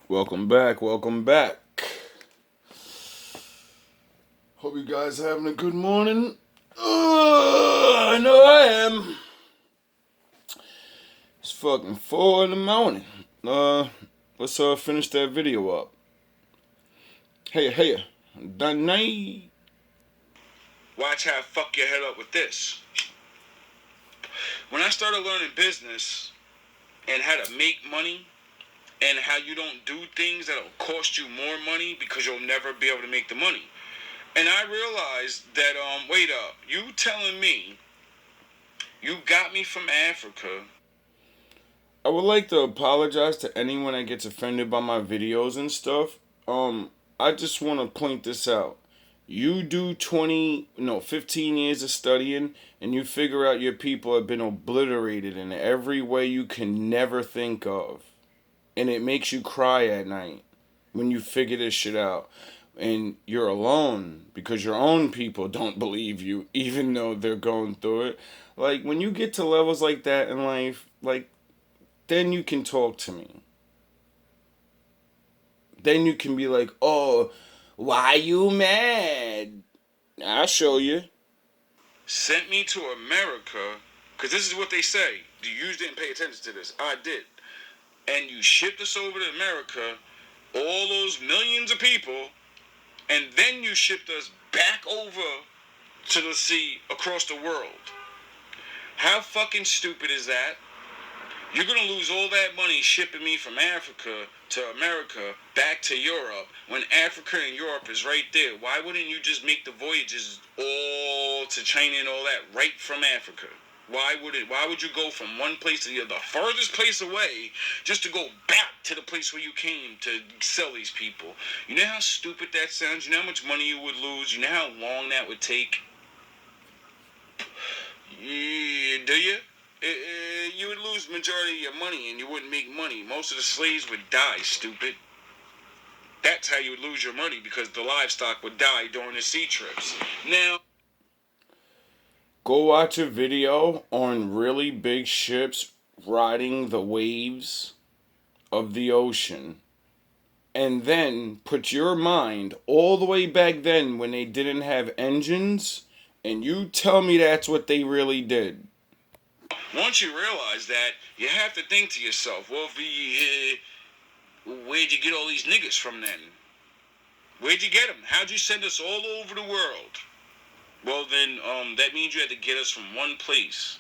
Welcome back, welcome back. Hope you guys are having a good morning. I know I am. It's fucking 4 in the morning. Let's finish that video up. Hey, Danai. Watch how I fuck your head up with this. When I started learning business and how to make money and how you don't do things that'll cost you more money because you'll never be able to make the money. And I realized that, wait up, you telling me you got me from Africa. I would like to apologize to anyone that gets offended by my videos and stuff. I just want to point this out. You do 15 years of studying and you figure out your people have been obliterated in every way you can never think of. And it makes you cry at night when you figure this shit out. And you're alone because your own people don't believe you, even though they're going through it. Like, when you get to levels like that in life, like, then you can talk to me. Then you can be like, oh, why you mad? I'll show you. Sent me to America, because this is what they say. You didn't pay attention to this. I did. And you shipped us over to America, all those millions of people, and then you shipped us back over to the sea across the world. How fucking stupid is that? You're gonna lose all that money shipping me from Africa to America back to Europe when Africa and Europe is right there. Why wouldn't you just make the voyages all to China and all that right from Africa? Why would you go from one place to the furthest place away just to go back to the place where you came to sell these people? You know how stupid that sounds? You know how much money you would lose? You know how long that would take? Yeah, do you? You would lose majority of your money and you wouldn't make money. Most of the slaves would die, stupid. That's how you would lose your money, because the livestock would die during the sea trips. Now, go watch a video on really big ships riding the waves of the ocean. And then put your mind all the way back then when they didn't have engines, and you tell me that's what they really did. Once you realize that, you have to think to yourself, well, where'd you get all these niggas from then? Where'd you get them? How'd you send us all over the world? Well, then, that means you had to get us from one place.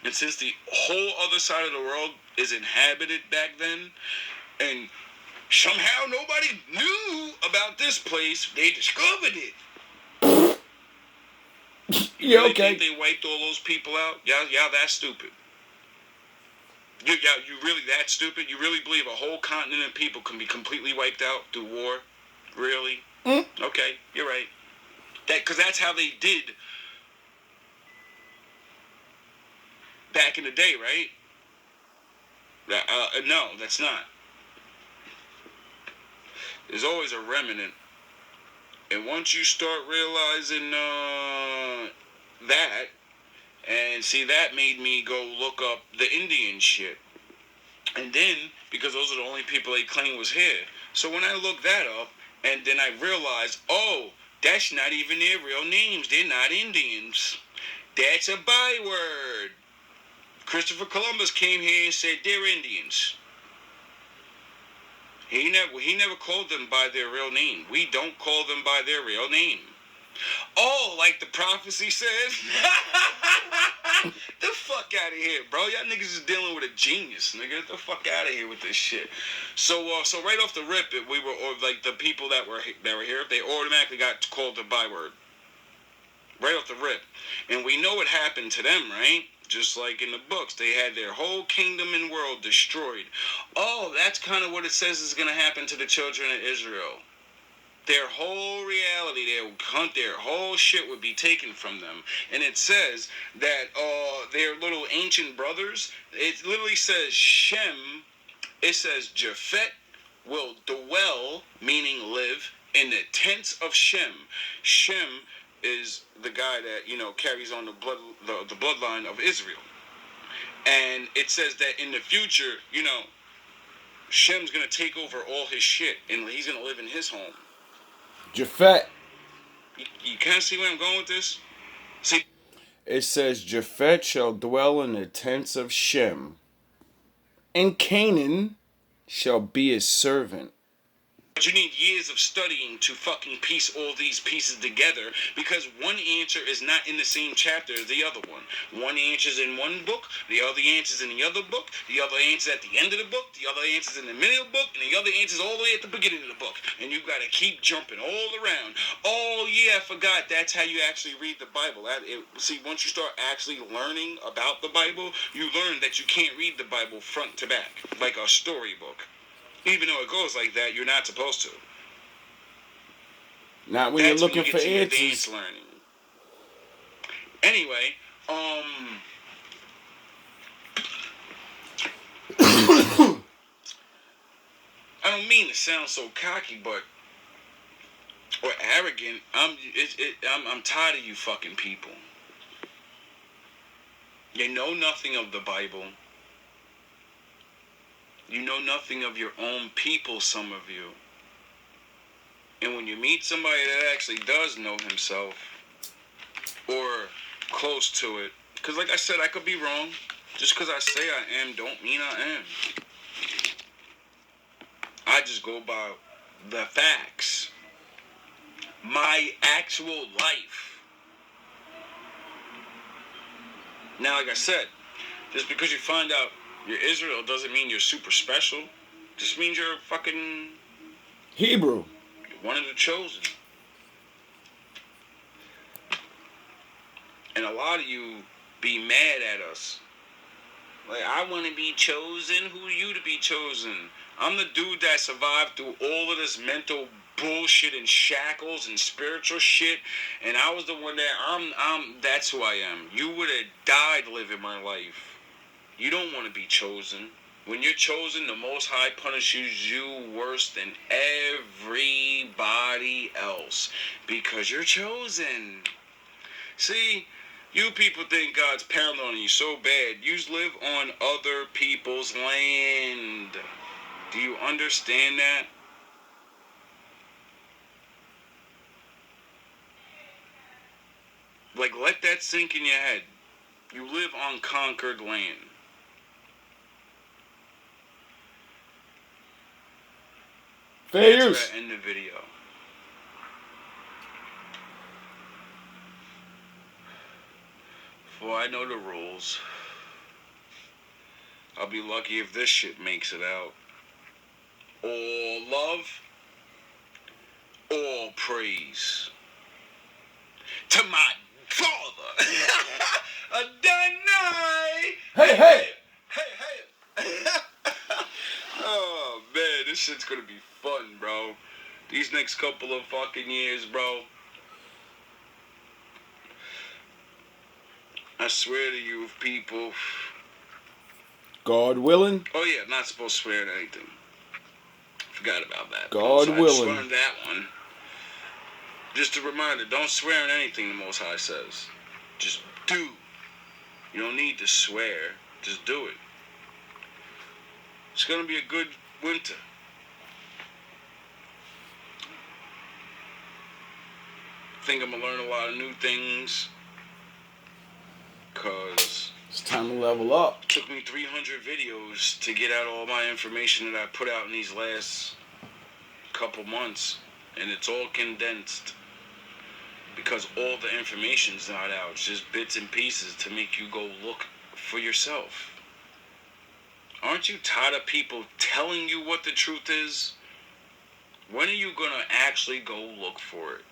And since the whole other side of the world is inhabited back then, and somehow nobody knew about this place, they discovered it. You really think they wiped all those people out? Yeah, that's stupid. You really that stupid? You really believe a whole continent of people can be completely wiped out through war? Really? Okay, you're right. Because that's how they did back in the day, right? No, that's not. There's always a remnant. And once you start realizing that, and see, that made me go look up the Indian shit. And then, because those are the only people they claim was here. So when I looked that up, and then I realized, oh, that's not even their real names. They're not Indians. That's a byword. Christopher Columbus came here and said they're Indians. He never called them by their real name. We don't call them by their real name. Oh, like the prophecy says? The fuck out of here, bro. Y'all niggas is dealing with a genius, nigga. Get the fuck out of here with this shit. So right off the rip, we were, or like the people that were here, they automatically got called the byword. Right off the rip. And we know what happened to them, right? Just like in the books, they had their whole kingdom and world destroyed. Oh, that's kind of what it says is going to happen to the children of Israel. Their whole reality, their whole shit would be taken from them. And it says that their little ancient brothers, it literally says Shem, it says Japhet will dwell, meaning live, in the tents of Shem. Shem is the guy that, carries on the bloodline of Israel. And it says that in the future, Shem's gonna take over all his shit, and he's gonna live in his home. Japhet. You kind of see where I'm going with this? See, it says, Japhet shall dwell in the tents of Shem, and Canaan shall be his servant. but you need years of studying to fucking piece all these pieces together, because one answer is not in the same chapter as the other one. One answer's in one book, the other answer's in the other book, the other answer's at the end of the book, the other answer's in the middle of the book, and the other answer's all the way at the beginning of the book. And you gotta keep jumping all around. Oh yeah, I forgot, that's how you actually read the Bible. See, once you start actually learning about the Bible, you learn that you can't read the Bible front to back, like a storybook. Even though it goes like that, you're not supposed to. Not when you're looking for answers. Learning. Anyway, I don't mean to sound so cocky, but or arrogant. I'm tired of you fucking people. You know nothing of the Bible. You know nothing of your own people, some of you. And when you meet somebody that actually does know himself, or close to it, because like I said, I could be wrong. Just because I say I am, don't mean I am. I just go by the facts. My actual life. Now, like I said, just because you find out you're Israel doesn't mean you're super special. Just means you're fucking Hebrew. You're one of the chosen. And a lot of you be mad at us. Like, I want to be chosen. Who are you to be chosen? I'm the dude that survived through all of this mental bullshit and shackles and spiritual shit. And I was the one that that's who I am. You would have died living my life. You don't want to be chosen. When you're chosen, the Most High punishes you worse than everybody else. Because you're chosen. See, you people think God's paranoid on you so bad. You live on other people's land. Do you understand that? Like, let that sink in your head. You live on conquered land. Fair That's use. where I end the video. For I know the rules. I'll be lucky if this shit makes it out. All love, all praise to my father. Adonai. Hey. Oh man, this shit's gonna be fun, bro. These next couple of fucking years, bro. I swear to you, people. God willing. Oh yeah, I'm not supposed to swear at anything. Forgot about that. God so willing. I just learned that one. Just a reminder, don't swear at anything the Most High says. Just do. You don't need to swear. Just do it. It's going to be a good winter. I think I'm going to learn a lot of new things. Because it's time to level up. It took me 300 videos to get out all my information that I put out in these last couple months. And it's all condensed. Because all the information's not out. It's just bits and pieces to make you go look for yourself. Aren't you tired of people telling you what the truth is? When are you going to actually go look for it?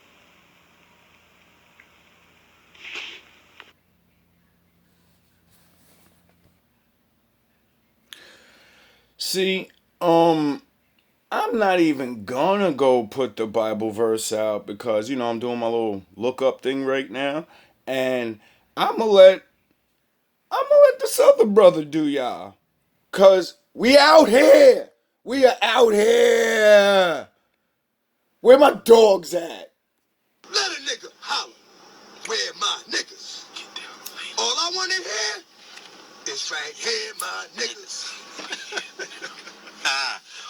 See, I'm not even gonna go put the Bible verse out because, I'm doing my little look up thing right now. And I'm gonna let this other brother do y'all. Cause we out here. We are out here. Where my dogs at? Let a nigga holler. Where my niggas? All I want to hear is right here, my niggas.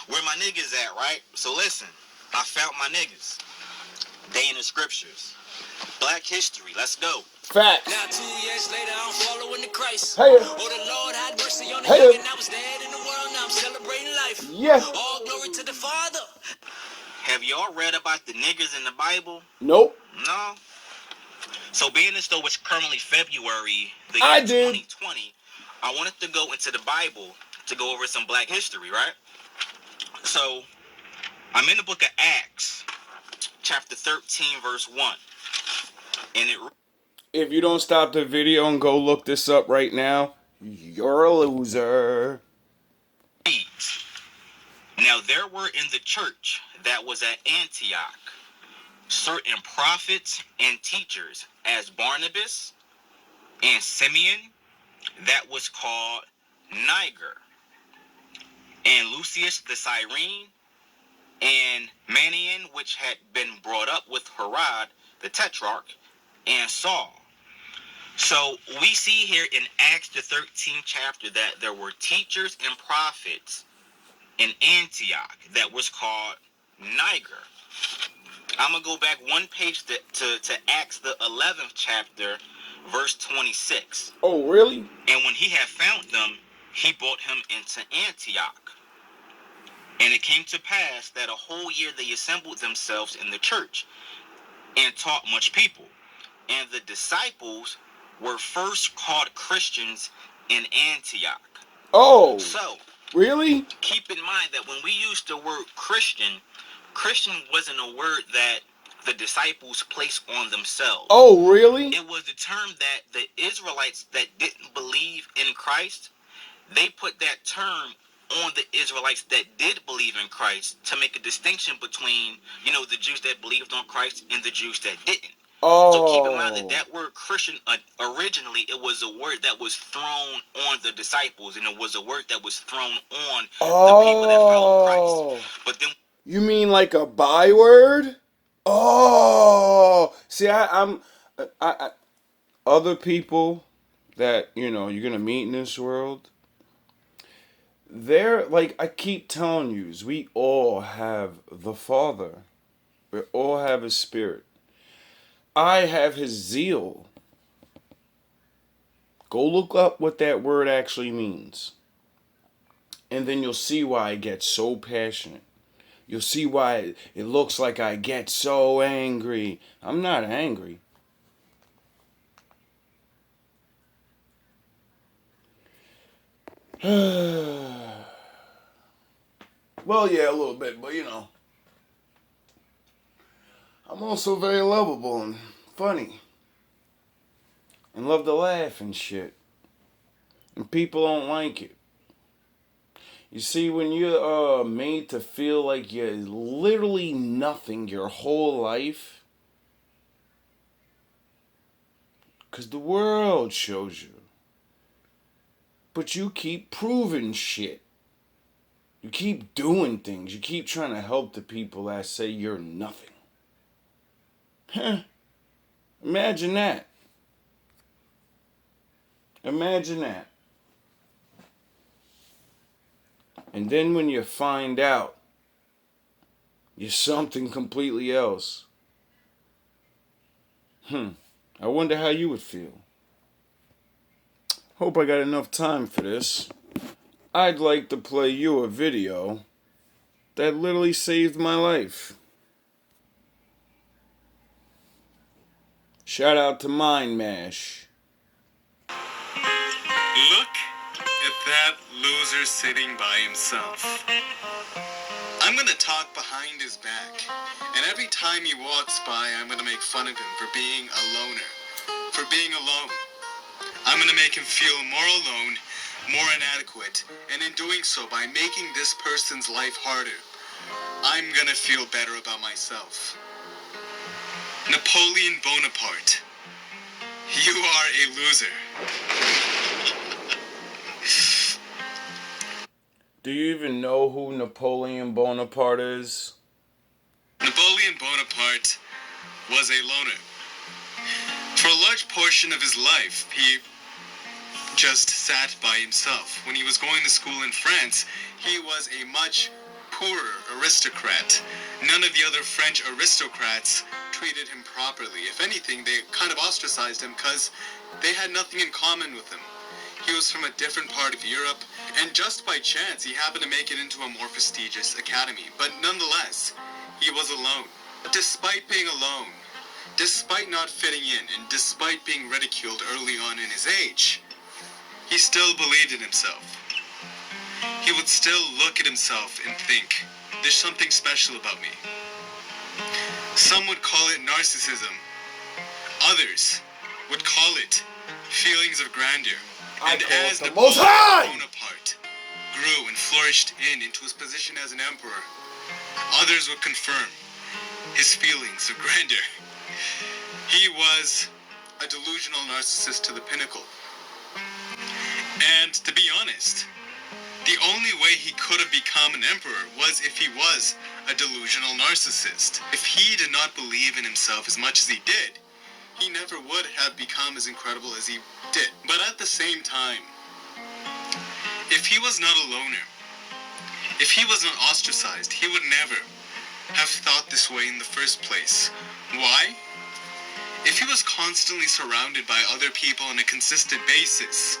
Where my niggas at, right? So listen, I found my niggas. They in the scriptures. Black history, let's go. Facts. Now 2 years later, I'm following the Christ. Hey. Oh, the Lord had mercy on the Hey. young, and I was dead in the world. Now I'm celebrating life. Yeah. All glory to the Father. Have y'all read about the niggers in the Bible? Nope. No. So being as though it's currently February, the year 2020, I wanted to go into the Bible to go over some black history, right? So I'm in the book of Acts, chapter 13, verse 1. And it... If you don't stop the video and go look this up right now, you're a loser. reads, Now there were in the church that was at Antioch certain prophets and teachers, as Barnabas and Simeon, that was called Niger, and Lucius the Cyrene, and Manaen, which had been brought up with Herod the Tetrarch, and Saul. So we see here in Acts the 13th chapter that there were teachers and prophets in Antioch that was called Niger. I'm going to go back one page to Acts the 11th chapter, verse 26. Oh, really? And when he had found them, he brought him into Antioch. And it came to pass that a whole year they assembled themselves in the church and taught much people. And the disciples were first called Christians in Antioch. Oh, so really? Keep in mind that when we use the word Christian, Christian wasn't a word that the disciples placed on themselves. Oh, really? It was the term that the Israelites that didn't believe in Christ, they put that term on the Israelites that did believe in Christ to make a distinction between, the Jews that believed on Christ and the Jews that didn't. Oh. So keep in mind that word Christian, originally, it was a word that was thrown on the disciples, and it was a word that was thrown on the people that followed Christ. But then, you mean like a byword? Oh, see, I'm other people that you're gonna meet in this world. They're like, I keep telling you, we all have the Father. We all have His Spirit. I have His zeal. Go look up what that word actually means. And then you'll see why I get so passionate. You'll see why it looks like I get so angry. I'm not angry. Well, yeah, a little bit, but I'm also very lovable and funny. And love to laugh and shit. And people don't like it. You see, when you're made to feel like you're literally nothing your whole life, because the world shows you. But you keep proving shit. You keep doing things. You keep trying to help the people that say you're nothing. Huh. Imagine that. Imagine that. And then when you find out you're something completely else, I wonder how you would feel. Hope I got enough time for this. I'd like to play you a video that literally saved my life. Shout out to Mind Mash. Look at that loser sitting by himself. I'm gonna talk behind his back, and every time he walks by, I'm gonna make fun of him for being a loner, for being alone. I'm gonna make him feel more alone, more inadequate, and in doing so, by making this person's life harder, I'm gonna feel better about myself. Napoleon Bonaparte, you are a loser. Do you even know who Napoleon Bonaparte is? Napoleon Bonaparte was a loner. For a large portion of his life, he just sat by himself. When he was going to school in France, he was a much poorer aristocrat. None of the other French aristocrats treated him properly. If anything, they kind of ostracized him because they had nothing in common with him. He was from a different part of Europe, and just by chance, he happened to make it into a more prestigious academy. But nonetheless, he was alone. Despite being alone, despite not fitting in, and despite being ridiculed early on in his age, he still believed in himself. He would still look at himself and think, there's something special about me. Some would call it narcissism. Others would call it feelings of grandeur. And as the Most High Bonaparte grew and flourished into his position as an emperor, others would confirm his feelings of grandeur. He was a delusional narcissist to the pinnacle. And to be honest, the only way he could have become an emperor was if he was a delusional narcissist. If he did not believe in himself as much as he did, he never would have become as incredible as he did. But at the same time, if he was not a loner, if he was not ostracized, he would never have thought this way in the first place. Why? If he was constantly surrounded by other people on a consistent basis,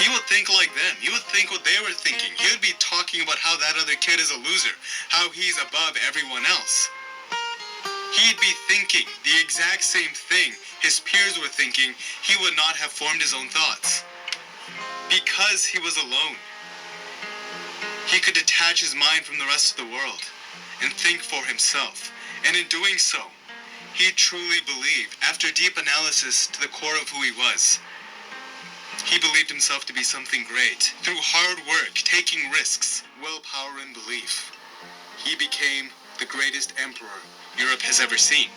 he would think like them. He would think what they were thinking. He would be talking about how that other kid is a loser, how he's above everyone else. He'd be thinking the exact same thing his peers were thinking. He would not have formed his own thoughts. Because he was alone, he could detach his mind from the rest of the world and think for himself. And in doing so, he truly believed, after deep analysis to the core of who he was, he believed himself to be something great. Through hard work, taking risks, willpower, and belief, he became the greatest emperor Europe has ever seen.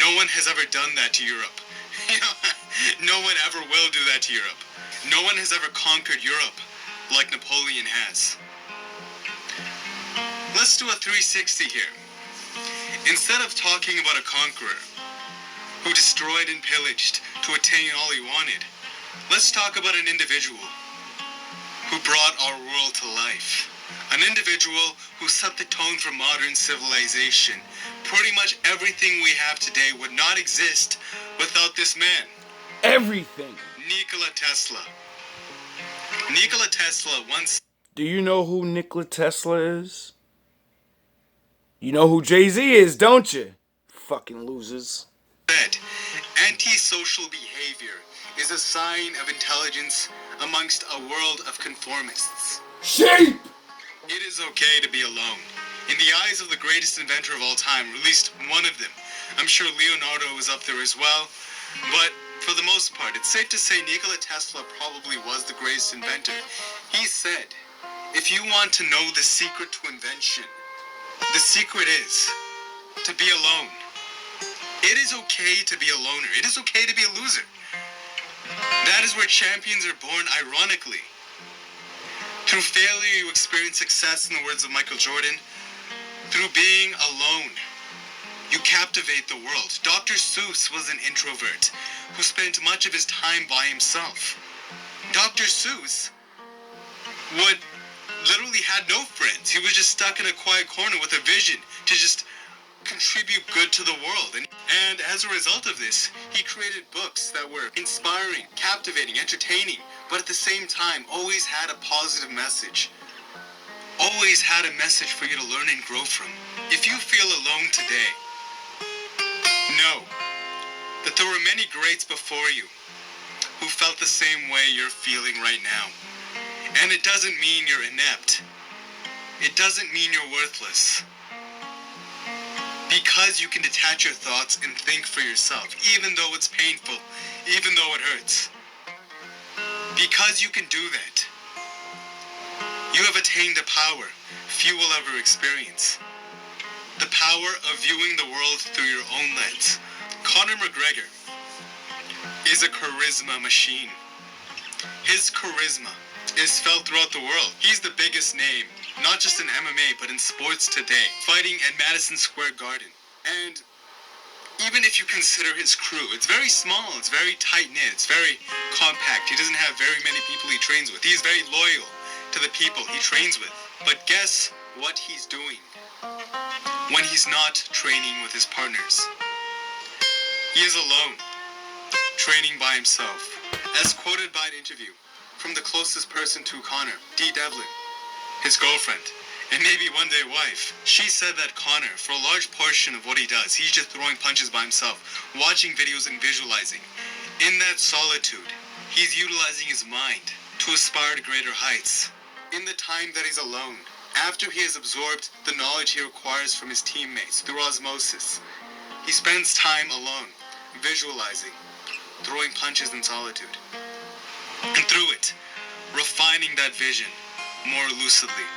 No one has ever done that to Europe. No one ever will do that to Europe. No one has ever conquered Europe like Napoleon has. Let's do a 360 here. Instead of talking about a conqueror who destroyed and pillaged to attain all he wanted, let's talk about an individual who brought our world to life. An individual who set the tone for modern civilization. Pretty much everything we have today would not exist without this man. everything. Nikola Tesla. Nikola Tesla once Do you know who Nikola Tesla is? You know who Jay-Z is, don't you? Fucking losers. said, antisocial behavior is a sign of intelligence amongst a world of conformists. Sheep! It is okay to be alone. In the eyes of the greatest inventor of all time, or at least one of them, I'm sure Leonardo was up there as well, but for the most part, it's safe to say Nikola Tesla probably was the greatest inventor. He said, if you want to know the secret to invention, the secret is to be alone. It is okay to be a loner. It is okay to be a loser. That is where champions are born, ironically. Through failure, you experience success, in the words of Michael Jordan. Through being alone, you captivate the world. Dr. Seuss was an introvert who spent much of his time by himself. Dr. Seuss literally had no friends. He was just stuck in a quiet corner with a vision to just contribute good to the world. And as a result of this, he created books that were inspiring, captivating, entertaining, but at the same time always had a positive message. Always had a message for you to learn and grow from. If you feel alone today, know that there were many greats before you who felt the same way you're feeling right now. And it doesn't mean you're inept. It doesn't mean you're worthless. Because you can detach your thoughts and think for yourself, even though it's painful, even though it hurts. Because you can do that, you have attained a power few will ever experience. The power of viewing the world through your own lens. Conor McGregor is a charisma machine. His charisma is felt throughout the world. He's the biggest name, not just in MMA, but in sports today, fighting at Madison Square Garden. And even if you consider his crew, it's very small, it's very tight-knit, it's very compact. He doesn't have very many people he trains with. He's very loyal to the people he trains with. But guess what he's doing when he's not training with his partners? He is alone, training by himself. As quoted by an interview from the closest person to Connor, Dee Devlin, his girlfriend, and maybe one day wife. She said that Connor, for a large portion of what he does, he's just throwing punches by himself, watching videos and visualizing. In that solitude, he's utilizing his mind to aspire to greater heights. In the time that he's alone, after he has absorbed the knowledge he requires from his teammates through osmosis, he spends time alone, visualizing, throwing punches in solitude. And through it, refining that vision more lucidly.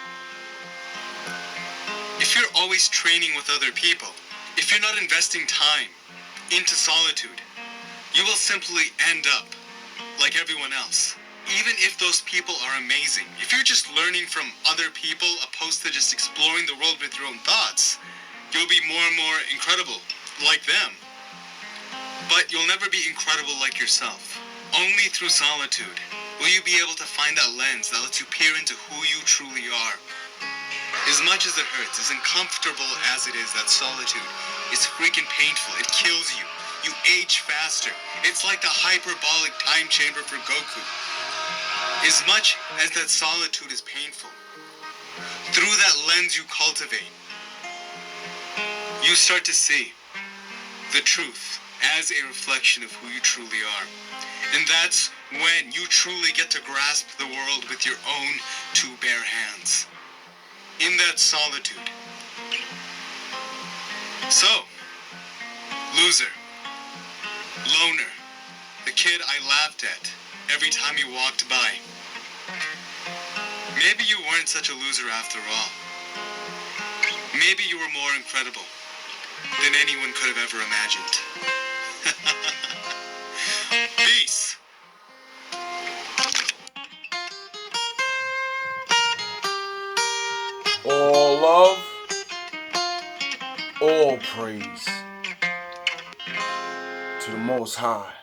If you're always training with other people, if you're not investing time into solitude, you will simply end up like everyone else. Even if those people are amazing, if you're just learning from other people opposed to just exploring the world with your own thoughts, you'll be more and more incredible like them. But you'll never be incredible like yourself. Only through solitude will you be able to find that lens that lets you peer into who you truly are. As much as it hurts, as uncomfortable as it is, that solitude is freaking painful. It kills you. You age faster. It's like the hyperbolic time chamber for Goku. As much as that solitude is painful, through that lens you cultivate, you start to see the truth as a reflection of who you truly are. And that's when you truly get to grasp the world with your own two bare hands. In that solitude. So, loser, loner, the kid I laughed at every time he walked by. Maybe you weren't such a loser after all. Maybe you were more incredible than anyone could have ever imagined. Peace. All love, all praise to the Most High.